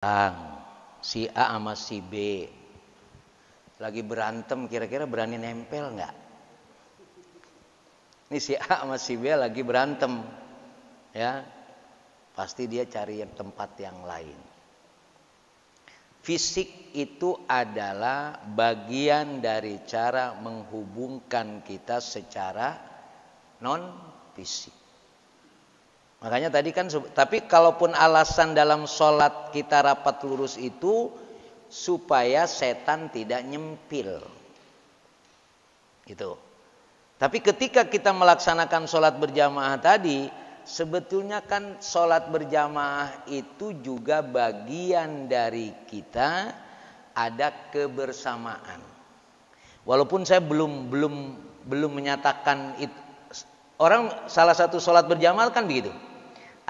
Si A sama si B lagi berantem, kira-kira berani nempel nggak? Ini si A sama si B lagi berantem, ya pasti dia cari tempat yang lain. Fisik itu adalah bagian dari cara menghubungkan kita secara non fisik. Makanya tadi kan, tapi kalaupun alasan dalam sholat kita rapat lurus itu supaya setan tidak nyempil, gitu. Tapi ketika kita melaksanakan sholat berjamaah tadi, sebetulnya kan sholat berjamaah itu juga bagian dari kita ada kebersamaan. Walaupun saya belum menyatakan itu. Orang salah satu sholat berjamaah kan begitu.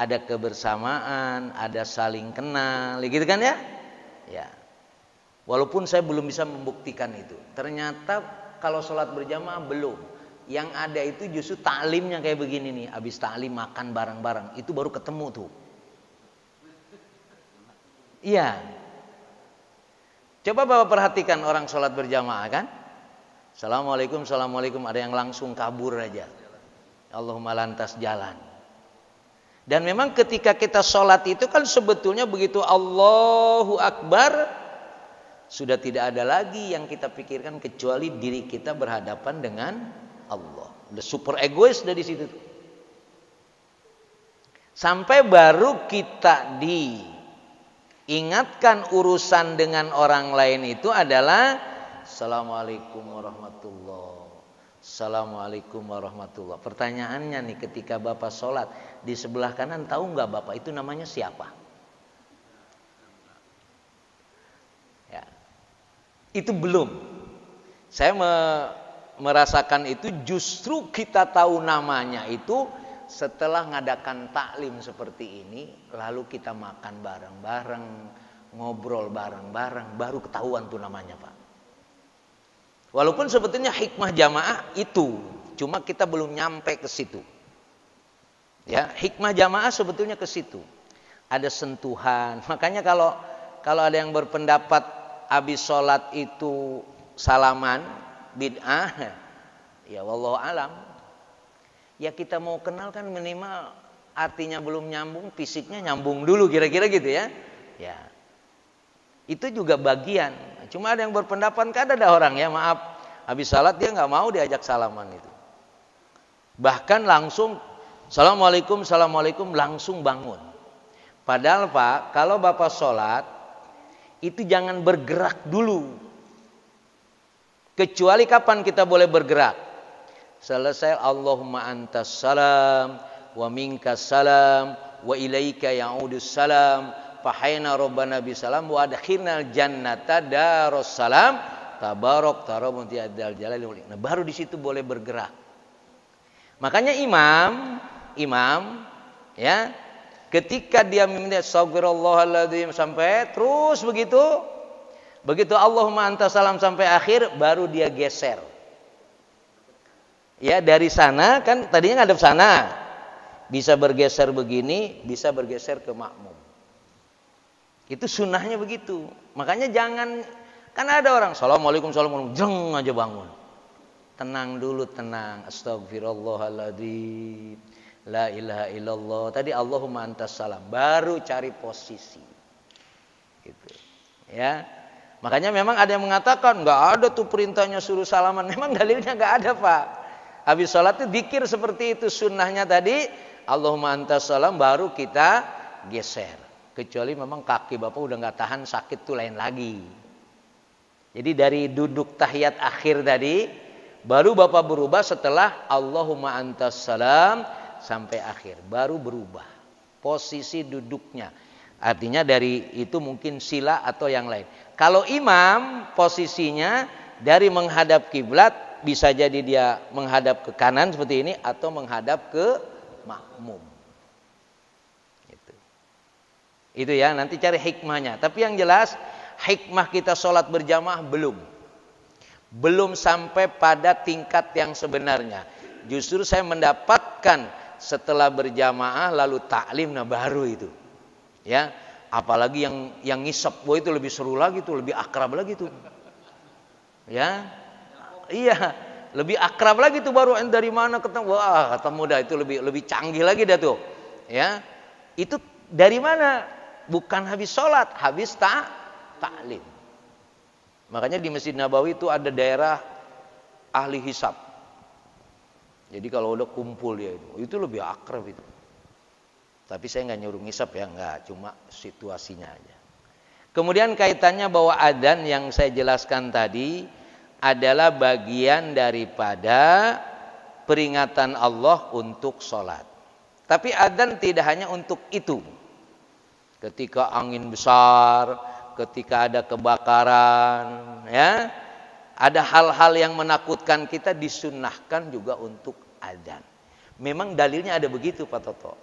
Ada kebersamaan, ada saling kenal, gitu kan ya? Ya. Walaupun saya belum bisa membuktikan itu. Ternyata kalau sholat berjamaah belum. Yang ada itu justru taklimnya kayak begini nih. Habis taklim makan bareng-bareng. Itu baru ketemu tuh. Iya. Coba Bapak perhatikan orang sholat berjamaah kan. Assalamualaikum, assalamualaikum. Ada yang langsung kabur aja. Allahumma lantas jalan. Dan memang ketika kita sholat itu kan sebetulnya begitu Allahu Akbar, sudah tidak ada lagi yang kita pikirkan kecuali diri kita berhadapan dengan Allah. Udah super egois dari situ. Sampai baru kita diingatkan urusan dengan orang lain itu adalah Assalamualaikum warahmatullahi. Assalamualaikum warahmatullahi. Pertanyaannya nih, ketika Bapak sholat di sebelah kanan, tahu nggak Bapak itu namanya siapa? Ya, itu belum. Saya merasakan itu justru kita tahu namanya itu setelah ngadakan taklim seperti ini, lalu kita makan bareng-bareng, ngobrol bareng-bareng, baru ketahuan tuh namanya Pak. Walaupun sebetulnya hikmah jamaah itu, cuma kita belum nyampe ke situ. Ya, hikmah jamaah sebetulnya ke situ. Ada sentuhan. Makanya kalau ada yang berpendapat habis sholat itu salaman bid'ah, ya wallahu alam. Ya kita mau kenal kan minimal artinya belum nyambung, fisiknya nyambung dulu kira-kira gitu ya. Ya. Itu juga bagian. Cuma ada yang berpendapat, kan ada orang ya, maaf, habis salat dia nggak mau diajak salaman itu. Bahkan langsung Assalamualaikum, Assalamualaikum, langsung bangun. Padahal Pak, kalau Bapak sholat itu jangan bergerak dulu. Kecuali kapan kita boleh bergerak? Selesai Allahumma antas salam wa minkas salam wa ilaika ya'udus salam fahayna rabbana bisalam wa adkhilnal jannata darussalam tabarok tarabunti adal jalali wal ikram. Baru di situ boleh bergerak. Makanya imam ya, ketika dia meminta astagfirullahaladzim sampai terus begitu Allahumma antas salam sampai akhir, baru dia geser. Ya, dari sana kan tadinya ngadep sana, bisa bergeser begini, bisa bergeser ke makmum. Itu sunnahnya begitu. Makanya jangan, kan ada orang Assalamualaikum, Assalamualaikum, jeng aja bangun. Tenang dulu, tenang. Astagfirullahaladzim, la ilaha illallah. Tadi Allahumma antas salam, baru cari posisi. Gitu. Ya. Makanya memang ada yang mengatakan nggak ada tuh perintahnya suruh salaman. Memang dalilnya nggak ada Pak. Habis sholat itu zikir seperti itu, sunnahnya tadi Allahumma antas salam, baru kita geser. Kecuali memang kaki Bapak udah nggak tahan, sakit tuh lain lagi. Jadi dari duduk tahiyat akhir tadi, baru Bapak berubah setelah Allahumma antas salam sampai akhir, baru berubah posisi duduknya. Artinya dari itu mungkin sila atau yang lain. Kalau imam posisinya dari menghadap kiblat, bisa jadi dia menghadap ke kanan seperti ini atau menghadap ke makmum. Itu ya, nanti cari hikmahnya. Tapi yang jelas hikmah kita sholat berjamaah belum sampai pada tingkat yang sebenarnya. Justru saya mendapatkan setelah berjamaah lalu taklim, nah baru itu. Ya, Apalagi yang ngisep, wah itu lebih seru lagi tuh, lebih akrab lagi tuh. Ya. Iya, lebih akrab lagi tuh baru dari mana ketemu. Wah, ketemu dah itu lebih canggih lagi dah tuh. Ya. Itu dari mana? Bukan habis sholat, habis ta'lim. Makanya di Masjid Nabawi itu ada daerah ahli hisab. Jadi kalau udah kumpul dia itu lebih akrab itu. Tapi saya nggak nyuruh ngisap ya, nggak, cuma situasinya aja. Kemudian kaitannya bahwa adzan yang saya jelaskan tadi adalah bagian daripada peringatan Allah untuk sholat. Tapi adzan tidak hanya untuk itu. Ketika angin besar, ketika ada kebakaran, ya, ada hal-hal yang menakutkan kita disunnahkan juga untuk adzan. Memang dalilnya ada begitu Pak Toto.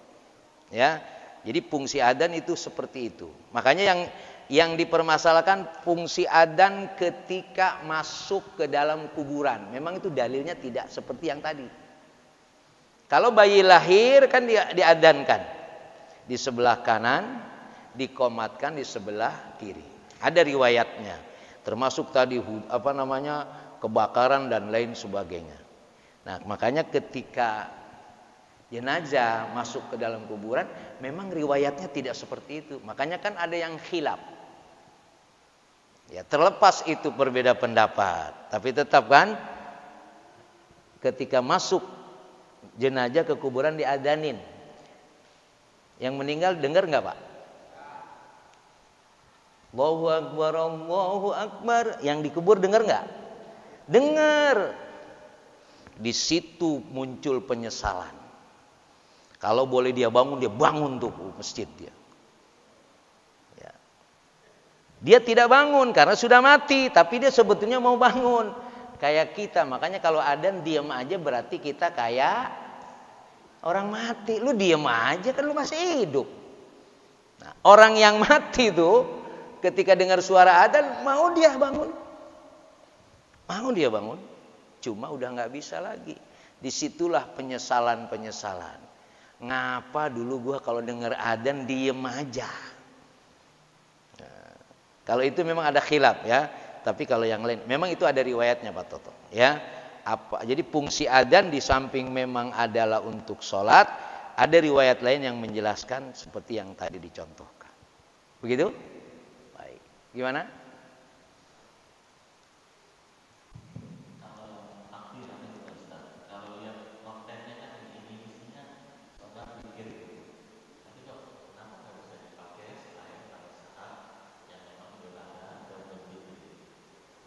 Ya, jadi fungsi adzan itu seperti itu. Makanya yang dipermasalahkan fungsi adzan ketika masuk ke dalam kuburan. Memang itu dalilnya tidak seperti yang tadi. Kalau bayi lahir kan diadzankan di sebelah kanan, dikomatkan di sebelah kiri. Ada riwayatnya. Termasuk tadi kebakaran dan lain sebagainya. Nah, makanya ketika jenazah masuk ke dalam kuburan, memang riwayatnya tidak seperti itu. Makanya kan ada yang khilaf. Ya, terlepas itu berbeda pendapat, tapi tetap kan ketika masuk jenazah ke kuburan diadzanin. Yang meninggal dengar nggak Pak? Allahu Akbar, Allahu Akbar. Yang dikubur dengar nggak? Dengar. Di situ muncul penyesalan. Kalau boleh dia bangun tuh masjid dia. Ya. Dia tidak bangun karena sudah mati, tapi dia sebetulnya mau bangun. Kayak kita, makanya kalau adzan diam aja berarti kita kayak orang mati. Lu diam aja kan lu masih hidup. Nah, orang yang mati tuh ketika dengar suara adzan mau dia bangun. Mau dia bangun. Cuma udah nggak bisa lagi. Disitulah penyesalan. Ngapa dulu gua kalau dengar adzan diem aja. Nah, kalau itu memang ada khilaf ya. Tapi kalau yang lain memang itu ada riwayatnya Pak Toto ya. Jadi fungsi adzan di samping memang adalah untuk sholat, ada riwayat lain yang menjelaskan seperti yang tadi dicontohkan. Begitu? Baik. Gimana?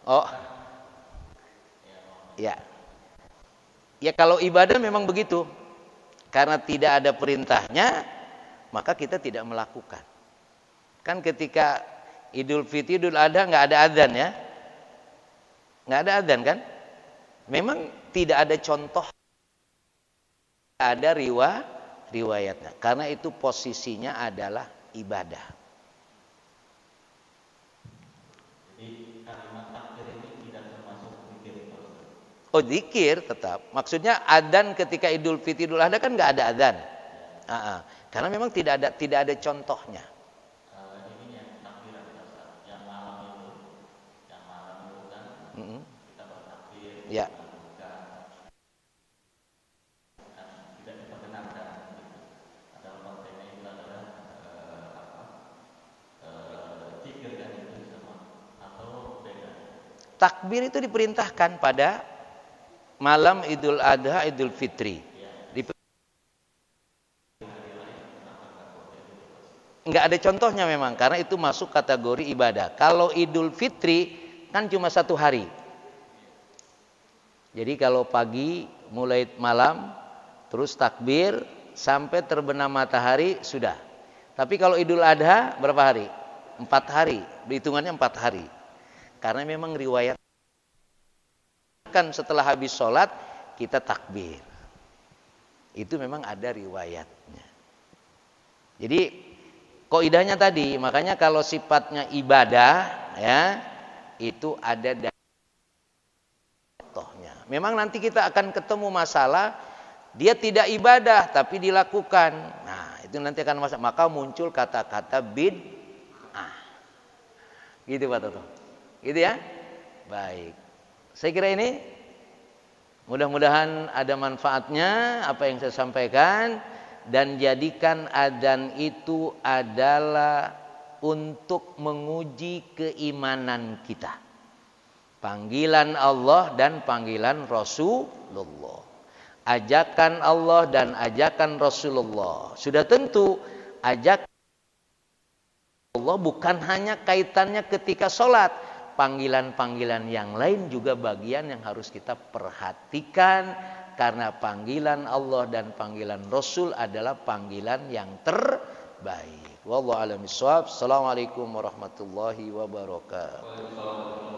Oh, ya, ya kalau ibadah memang begitu, karena tidak ada perintahnya, maka kita tidak melakukan. Kan ketika Idul Fitri, Idul Adha nggak ada adzan ya, nggak ada adzan kan? Memang tidak ada contoh, tidak ada riwayatnya, karena itu posisinya adalah ibadah. Oh zikir tetap. Maksudnya adzan ketika Idul Fitri Idul Adha kan nggak ada adzan. Karena memang tidak ada contohnya. Ya. Takbir itu diperintahkan pada malam Idul Adha, Idul Fitri. Enggak ada contohnya memang, karena itu masuk kategori ibadah. Kalau Idul Fitri kan cuma 1 hari. Jadi kalau pagi mulai malam, terus takbir sampai terbenam matahari sudah. Tapi kalau Idul Adha berapa hari? 4 hari. Hitungannya 4 hari. Karena memang riwayat kan setelah habis sholat kita takbir. Itu memang ada riwayatnya. Jadi kaidahnya tadi, makanya kalau sifatnya ibadah ya, itu ada contohnya. Memang nanti kita akan ketemu masalah dia tidak ibadah tapi dilakukan. Nah, itu nanti akan masalah. Maka muncul kata-kata Gitu Pak Toto. Gitu ya. Baik. Saya kira ini mudah-mudahan ada manfaatnya apa yang saya sampaikan, dan jadikan adzan itu adalah untuk menguji keimanan kita. Panggilan Allah dan panggilan Rasulullah. Ajakan Allah dan ajakan Rasulullah. Sudah tentu ajakan Allah bukan hanya kaitannya ketika sholat. Panggilan-panggilan yang lain juga bagian yang harus kita perhatikan. Karena panggilan Allah dan panggilan Rasul adalah panggilan yang terbaik. Wallahu a'lam bishawab. Assalamualaikum warahmatullahi wabarakatuh.